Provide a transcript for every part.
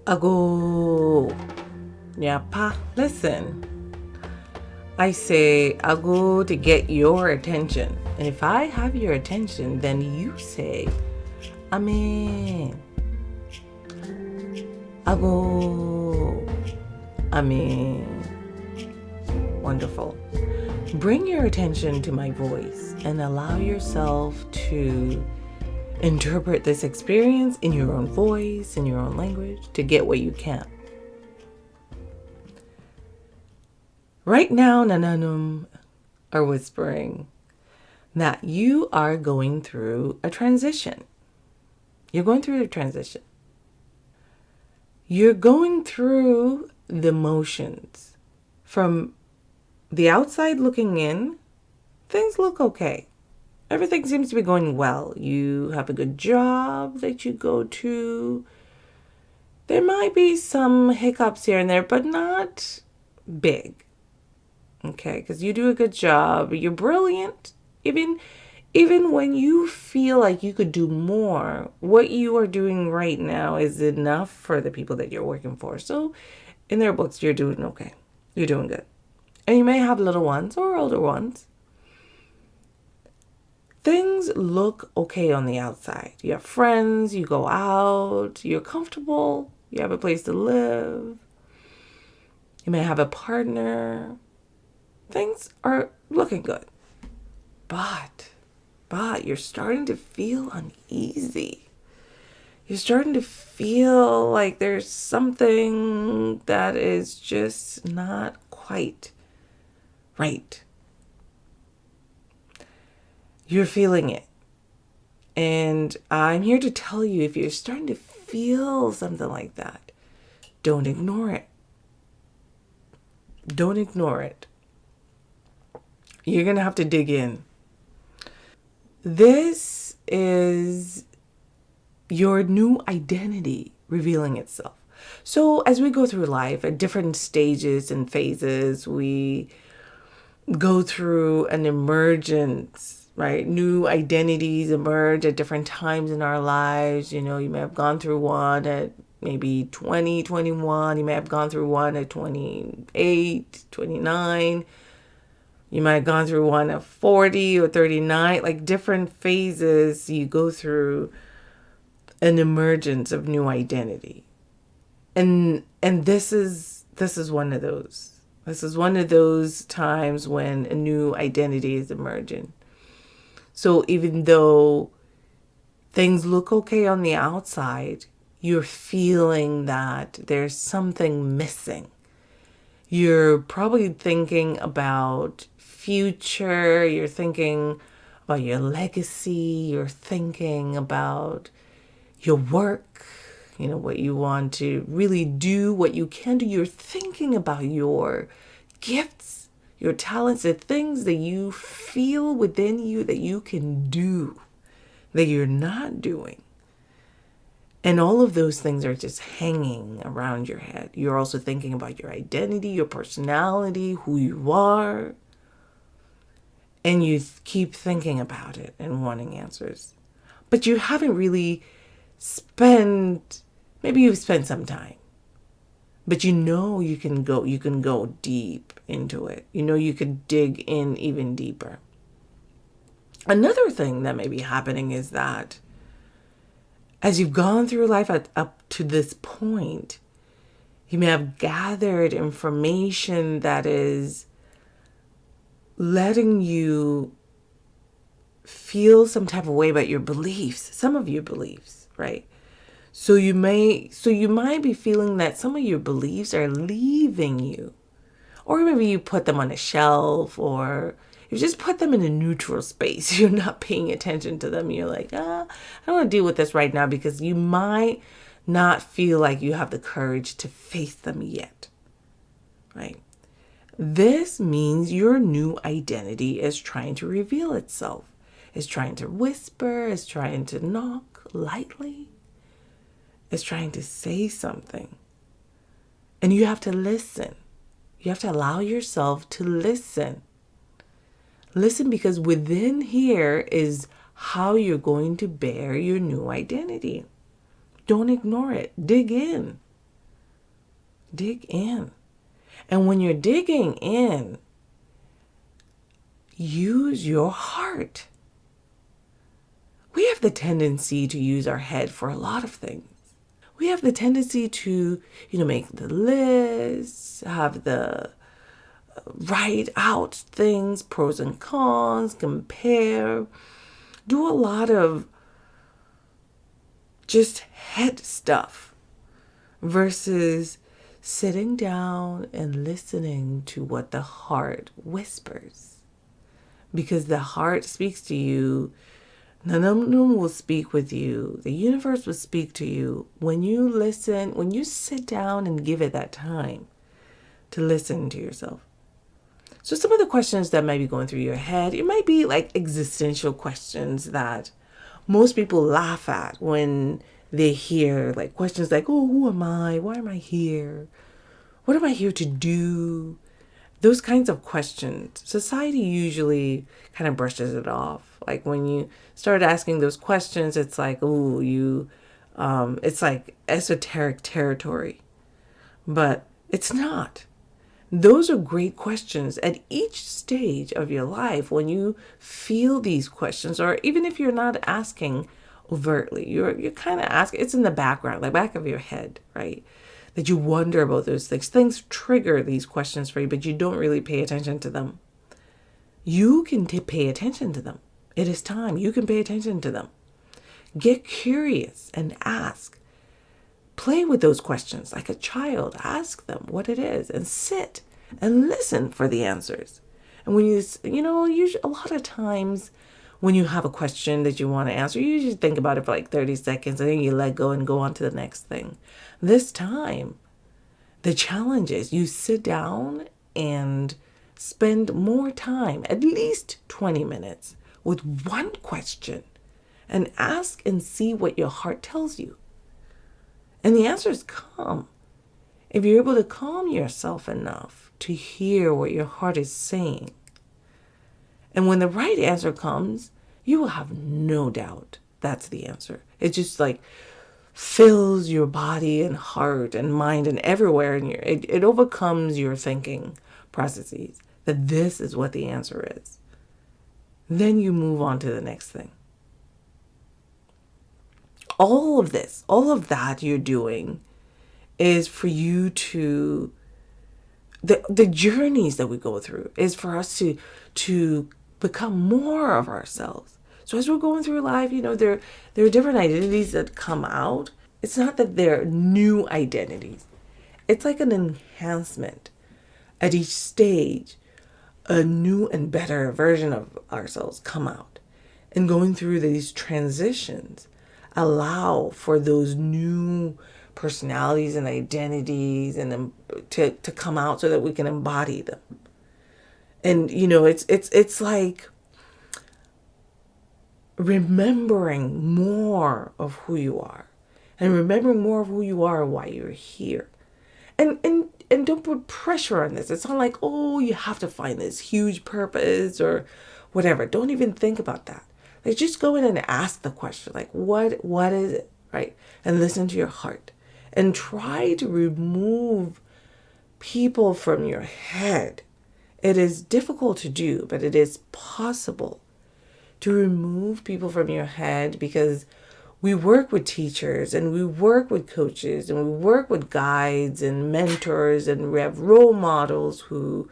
Agooo. Nuapa. Listen. I say Agooo to get your attention. And if I have your attention, then you say Ameee. Agooo. Ameee. Wonderful. Bring your attention to my voice and allow yourself to interpret this experience in your own voice, in your own language, to get what you can. Right now, Nananom are whispering that you are going through a transition. You're going through a transition. You're going through the motions. From the outside looking in, things look okay. Everything seems to be going well. You have a good job that you go to. There might be some hiccups here and there, but not big. Okay, because you do a good job. You're brilliant. Even when you feel like you could do more, what you are doing right now is enough for the people that you're working for. So in their books, you're doing okay. You're doing good. And you may have little ones or older ones. Things look okay on the outside. You have friends, you go out, you're comfortable, you have a place to live. You may have a partner. Things are looking good. But you're starting to feel uneasy. You're starting to feel like there's something that is just not quite right. You're feeling it. And I'm here to tell you, if you're starting to feel something like that, don't ignore it. Don't ignore it. You're going to have to dig in. This is your new identity revealing itself. So as we go through life at different stages and phases, we go through an emergence, right? New identities emerge at different times in our lives. You know, you may have gone through one at maybe 20, 21. You may have gone through one at 28, 29. You might have gone through one at 40 or 39. Like different phases, you go through an emergence of new identity. And this is one of those. This is one of those times when a new identity is emerging. So even though things look okay on the outside, you're feeling that there's something missing. You're probably thinking about future, you're thinking about your legacy, you're thinking about your work, you know, what you want to really do, what you can do. You're thinking about your gifts, your talents, the things that you feel within you that you can do, that you're not doing. And all of those things are just hanging around your head. You're also thinking about your identity, your personality, who you are. And you keep thinking about it and wanting answers. But you haven't really maybe you've spent some time. But you know you can go deep into it. You know you could dig in even deeper. Another thing that may be happening is that as you've gone through life up to this point, you may have gathered information that is letting you feel some type of way about your beliefs, some of your beliefs, right? So you might be feeling that some of your beliefs are leaving you. Or maybe you put them on a shelf, or you just put them in a neutral space. You're not paying attention to them. You're like, I don't want to deal with this right now, because you might not feel like you have the courage to face them yet, right? This means your new identity is trying to reveal itself. It's trying to whisper, it's trying to knock lightly. It's trying to say something. And you have to listen. You have to allow yourself to listen. Listen, because within here is how you're going to bear your new identity. Don't ignore it. Dig in. Dig in. And when you're digging in, use your heart. We have the tendency to use our head for a lot of things. We have the tendency to, make the lists, have the write out things, pros and cons, compare, do a lot of just head stuff versus sitting down and listening to what the heart whispers. Because the heart speaks to you. Nananom will speak with you. The universe will speak to you when you listen, when you sit down and give it that time to listen to yourself. So some of the questions that might be going through your head, it might be like existential questions that most people laugh at when they hear like questions like, oh, who am I? Why am I here? What am I here to do? Those kinds of questions. Society usually kind of brushes it off. Like when you start asking those questions, it's like, oh, it's like esoteric territory. But it's not. Those are great questions at each stage of your life. When you feel these questions, or even if you're not asking overtly, you're kind of asking, it's in the background, the back of your head, right? That you wonder about those things. Things trigger these questions for you, but you don't really pay attention to them. You can pay attention to them. It is time. You can pay attention to them. Get curious and ask. Play with those questions like a child. Ask them what it is and sit and listen for the answers. And when usually a lot of times when you have a question that you want to answer, you usually think about it for like 30 seconds and then you let go and go on to the next thing. This time, the challenge is you sit down and spend more time, at least 20 minutes, with one question and ask and see what your heart tells you. And the answers come. If you're able to calm yourself enough to hear what your heart is saying. And when the right answer comes, you will have no doubt that's the answer. It just like fills your body and heart and mind and everywhere in it overcomes your thinking processes that this is what the answer is. Then you move on to the next thing. All of that you're doing is for you to, the journeys that we go through is for us to become more of ourselves. So as we're going through life, there are different identities that come out. It's not that they're new identities. It's like an enhancement. At each stage, a new and better version of ourselves come out. And going through these transitions allow for those new personalities and identities and to come out so that we can embody them. And it's like remembering more of who you are and remembering more of who you are and why you're here. And don't put pressure on this. It's not like, oh, you have to find this huge purpose or whatever. Don't even think about that. Like, just go in and ask the question, like, what is it, right? And listen to your heart. And try to remove people from your head. It is difficult to do, but it is possible to remove people from your head because we work with teachers and we work with coaches and we work with guides and mentors and we have role models who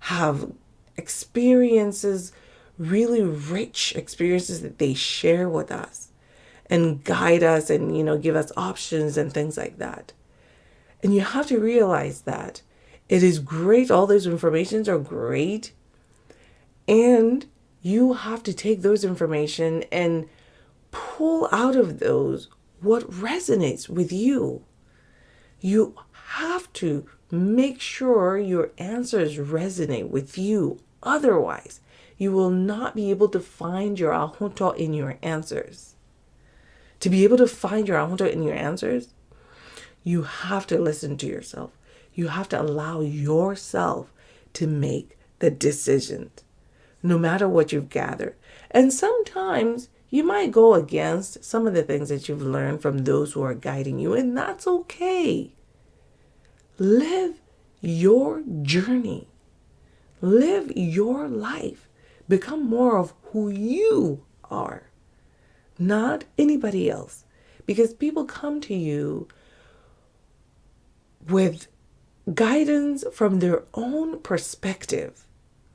have experiences, really rich experiences that they share with us and guide us and, give us options and things like that. And you have to realize that it is great. All those informations are great. And you have to take those information and pull out of those what resonates with you. You have to make sure your answers resonate with you. Otherwise, you will not be able to find your ahooto in your answers. To be able to find your ahooto in your answers, you have to listen to yourself. You have to allow yourself to make the decisions, no matter what you've gathered. And sometimes you might go against some of the things that you've learned from those who are guiding you, and that's okay. Live your journey. Live your life. Become more of who you are, not anybody else. Because people come to you with guidance from their own perspective,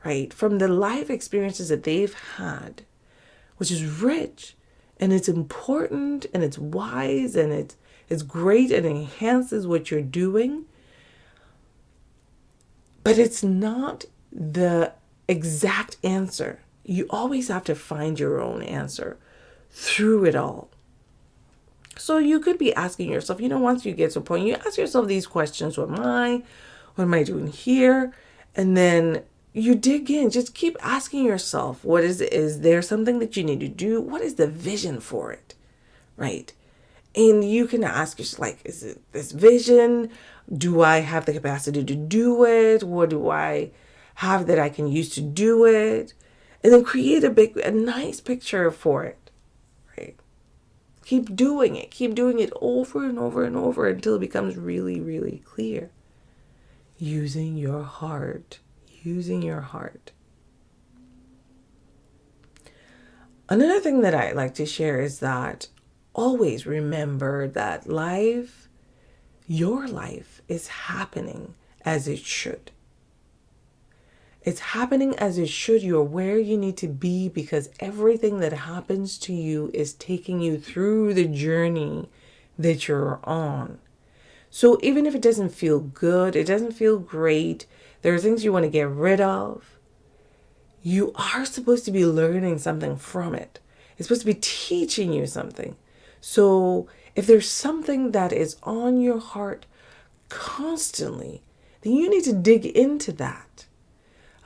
right? From the life experiences that they've had, which is rich and it's important and it's wise and it's great and enhances what you're doing. But it's not the exact answer. You always have to find your own answer through it all. So you could be asking yourself, once you get to a point, you ask yourself these questions. What am I doing here? And then you dig in. Just keep asking yourself, what is there something that you need to do? What is the vision for it? Right? And you can ask yourself, like, is it this vision? Do I have the capacity to do it? What do I have that I can use to do it? And then create a nice picture for it, right? Keep doing it. Keep doing it over and over and over until it becomes really, really clear. Using your heart. Using your heart. Another thing that I like to share is that always remember that your life is happening as it should. It's happening as it should. You're where you need to be because everything that happens to you is taking you through the journey that you're on. So even if it doesn't feel good, it doesn't feel great, there are things you want to get rid of, you are supposed to be learning something from it. It's supposed to be teaching you something. So if there's something that is on your heart constantly, then you need to dig into that.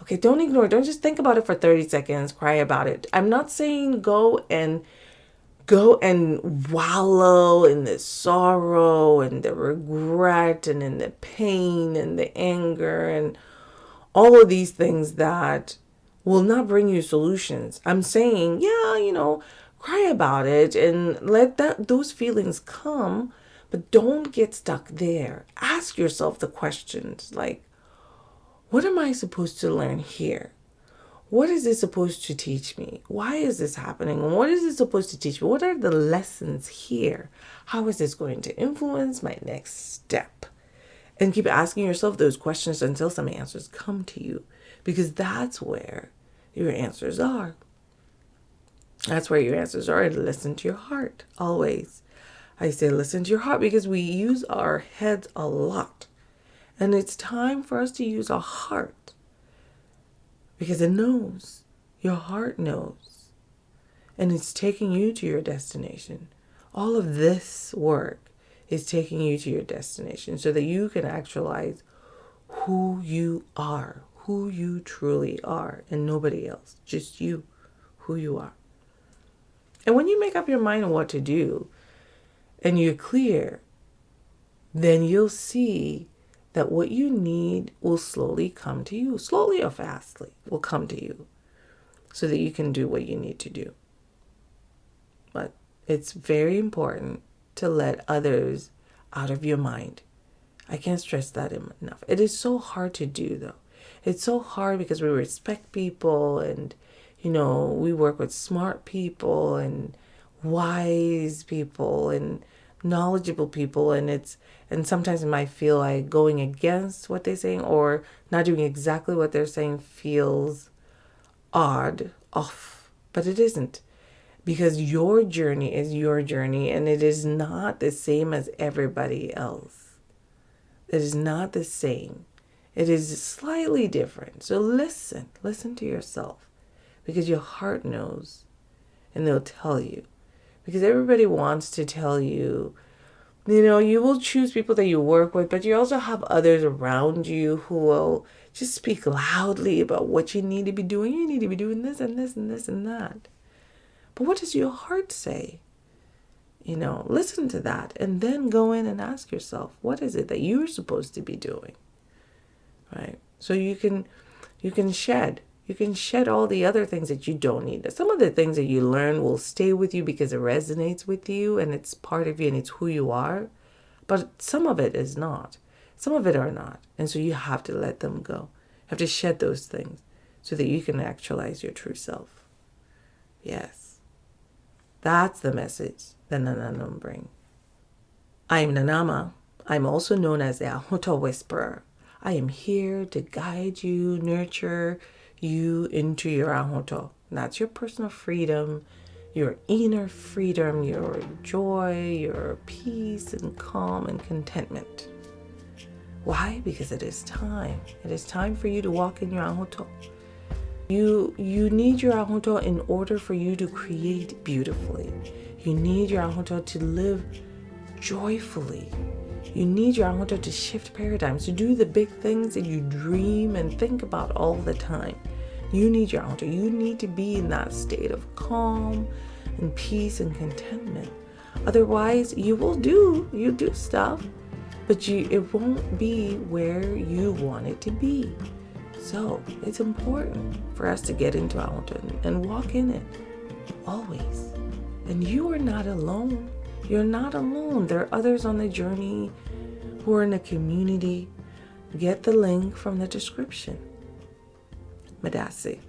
Okay, don't ignore it. Don't just think about it for 30 seconds, cry about it. I'm not saying go and wallow in the sorrow and the regret and in the pain and the anger and all of these things that will not bring you solutions. I'm saying, cry about it and let those feelings come, but don't get stuck there. Ask yourself the questions like, what am I supposed to learn here? What is this supposed to teach me? Why is this happening? What is it supposed to teach me? What are the lessons here? How is this going to influence my next step? And keep asking yourself those questions until some answers come to you, because that's where your answers are. That's where your answers are. And listen to your heart, always. I say listen to your heart because we use our heads a lot. And it's time for us to use our heart because it knows. Your heart knows. And it's taking you to your destination. All of this work is taking you to your destination so that you can actualize who you are, who you truly are, and nobody else, just you, who you are. And when you make up your mind on what to do and you're clear, then you'll see that what you need will slowly come to you, slowly or fastly will come to you so that you can do what you need to do. But it's very important to let others out of your mind. I can't stress that enough. It is so hard to do, though. It's so hard because we respect people and, we work with smart people and wise people and knowledgeable people, and sometimes it might feel like going against what they're saying or not doing exactly what they're saying feels off, but it isn't, because your journey is your journey and it is not the same as everybody else. It is not the same. It is slightly different. So listen to yourself, because your heart knows and they'll tell you. Because everybody wants to tell you, you will choose people that you work with, but you also have others around you who will just speak loudly about what you need to be doing. You need to be doing this and this and this and that. But what does your heart say? Listen to that and then go in and ask yourself, what is it that you're supposed to be doing? Right? So you can shed. You can shed all the other things that you don't need. Some of the things that you learn will stay with you because it resonates with you and it's part of you and it's who you are. But some of it is not. Some of it are not. And so you have to let them go. You have to shed those things so that you can actualize your true self. Yes. That's the message that Nananom bring. I'm Nanama. I'm also known as the Ahooto Whisperer. I am here to guide you, nurture you into your Ahooto. That's your personal freedom, your inner freedom, your joy, your peace and calm and contentment. Why? Because it is time. It is time for you to walk in your Ahooto. You need your Ahooto in order for you to create beautifully. You need your Ahooto to live joyfully. You need your Ahooto to shift paradigms, to do the big things that you dream and think about all the time. You need your Ahooto. You need to be in that state of calm and peace and contentment. Otherwise, you do stuff, but it won't be where you want it to be. So it's important for us to get into Ahooto and walk in it always. And you are not alone. You're not alone. There are others on the journey who are in the community. Get the link from the description. Medaase.